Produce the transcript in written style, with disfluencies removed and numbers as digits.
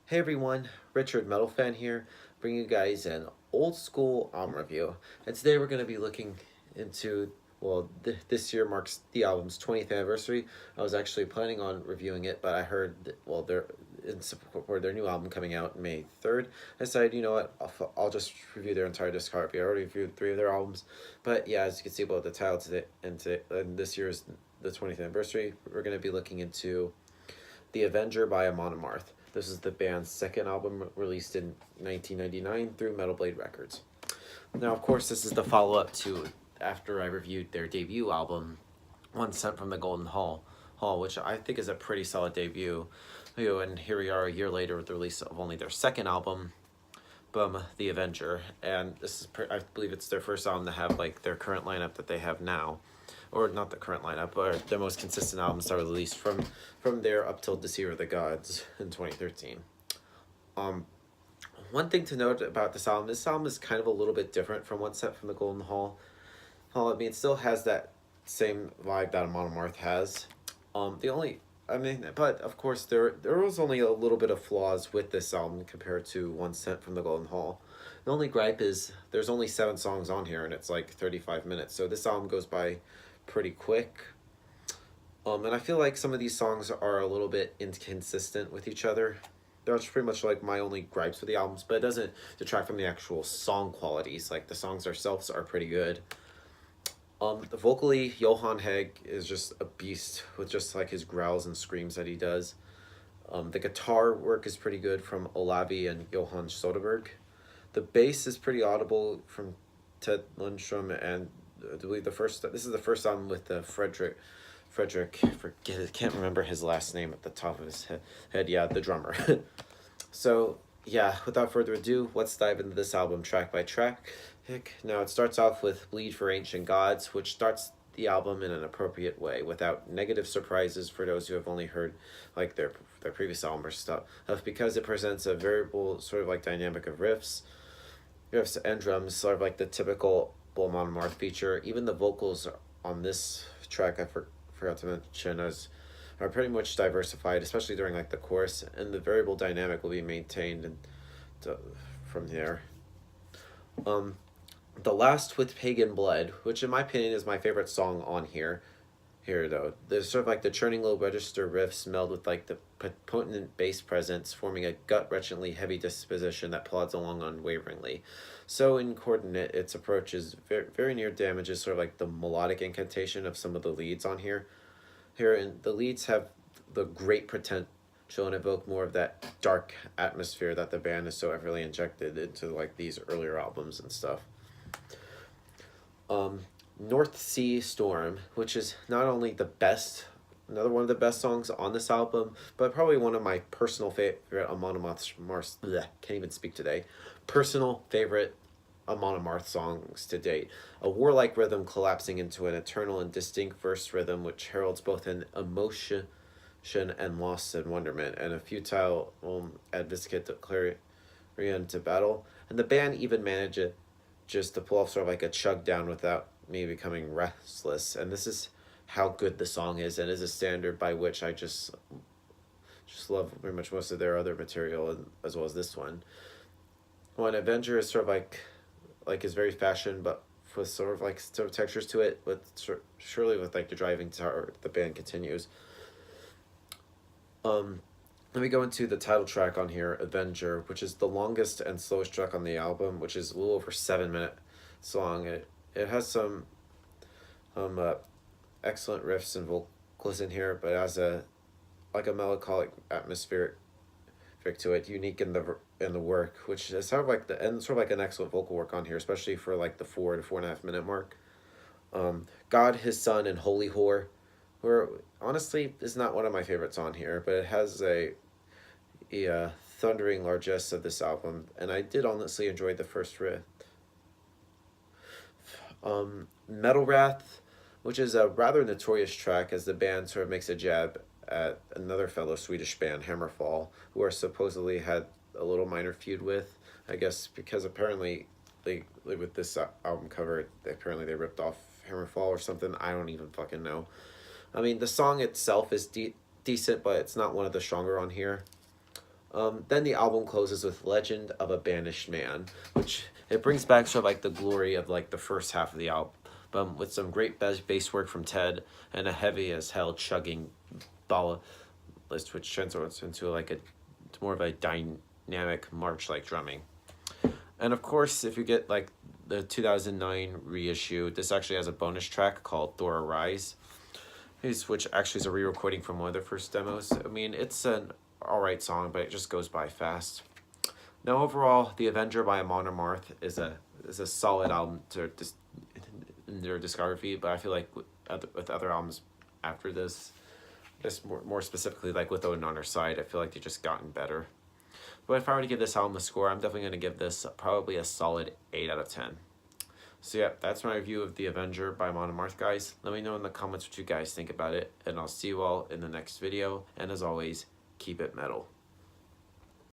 Hey everyone, Richard Metal Fan here, bringing you guys an old school album review. And today we're going to be looking into, this year marks the album's 20th anniversary. I was actually planning on reviewing it, but I heard, they're in support for their new album coming out May 3rd. I decided, you know what, I'll just review their entire discography. I already reviewed 3 of their albums, but yeah, as you can see about the title today, and this year's the 20th anniversary, we're going to be looking into the Avenger by Amon Amarth. This is the band's second album released in 1999 through Metal Blade Records. Now, of course, this is the follow up to after I reviewed their debut album, One Cent from the Golden Hall, which I think is a pretty solid debut. And here we are a year later with the release of only their second album, The Avenger. And this is, I believe it's their first album to have like their current lineup that they have now, or not the current lineup, but their most consistent albums that were released from there up till Deceiver of the Gods in 2013. Um, One thing to note about this album is kind of a little bit different from One Set from the Golden Hall. I mean, it still has that same vibe that Amon Amarth has. But of course there was only a little bit of flaws with this album compared to One Cent from the Golden Hall. The only gripe is there's only 7 songs on here and it's like 35 minutes, so this album goes by pretty quick. And I feel like some of these songs are a little bit inconsistent with each other. That's pretty much like my only gripes with the albums, but it doesn't detract from the actual song qualities. Like the songs themselves are pretty good. Vocally, Johan Hegg is just a beast with just like his growls and screams that he does. The guitar work is pretty good from Olavi and Johan Soderberg. The bass is pretty audible from Ted Lundstrom, and I believe this is the first album with Frederick, can't remember his last name at the top of his head. Yeah, the drummer. So yeah, without further ado, let's dive into this album track by track. Now it starts off with Bleed for Ancient Gods, which starts the album in an appropriate way without negative surprises for those who have only heard like their previous album or stuff, because it presents a variable sort of like dynamic of riffs and drums, sort of like the typical Amon Amarth feature. Even the vocals on this track I forgot to mention are pretty much diversified, especially during like the chorus, and the variable dynamic will be maintained from there. The Last with Pagan Blood, which in my opinion is my favorite song on here. Here though, there's sort of like the churning low register riffs meld with like the potent bass presence, forming a gut-wrenchingly heavy disposition that plods along unwaveringly. So incoordinate, its approach is very, very near damages sort of like the melodic incantation of some of the leads on here. And the leads have the great potential and evoke more of that dark atmosphere that the band is so heavily injected into like these earlier albums and stuff. North Sea Storm, which is not only another one of the best songs on this album, but probably one of my personal favorite Amon Amarth, can't even speak today, personal favorite Amon Amarth songs to date. A warlike rhythm collapsing into an eternal and distinct verse rhythm which heralds both an emotion and loss and wonderment, and a futile advocate clarion to battle. And the band even manages just to pull off sort of like a chug down without me becoming restless. And this is how good the song is, and is a standard by which I just love very much most of their other material, as well as this one. One Avenger is sort of like is very fashion, but with sort of textures to it, but surely with like the driving guitar, the band continues. Let me go into the title track on here, Avenger, which is the longest and slowest track on the album, which is a little over 7 minutes long. It has some excellent riffs and vocals in here, but has a melancholic atmospheric to it, unique in the work, which is sort of like an excellent vocal work on here, especially for like the 4 to 4.5 minute mark. God, His Son, and Holy Whore, where honestly is not one of my favorites on here, but it has a thundering largesse of this album, and I did honestly enjoy the first riff. Metal Wrath, which is a rather notorious track as the band sort of makes a jab at another fellow Swedish band, Hammerfall, who are supposedly had a little minor feud with, I guess because apparently they with this album cover, apparently they ripped off Hammerfall or something. I don't even fucking know. I mean, the song itself is decent, but it's not one of the stronger on here. Then the album closes with Legend of a Banished Man, which it brings back sort of like the glory of like the first half of the album with some great bass work from Ted and a heavy as hell chugging ballad list, which translates into like a more of a dynamic march like drumming. And of course, if you get like the 2009 reissue, this actually has a bonus track called Thor Arise, which actually is a re-recording from one of their first demos. I mean, it's an alright song, but it just goes by fast. Now overall, The Avenger by Amon Amarth is a solid album in their discography, but I feel like with other albums after this more specifically like with Odin on Her Side, I feel like they've just gotten better. But if I were to give this album a score, I'm definitely going to give this probably a solid 8 out of 10. So yeah, that's my review of The Avenger by Amon Amarth, guys. Let me know in the comments what you guys think about it, and I'll see you all in the next video. And as always, keep it metal.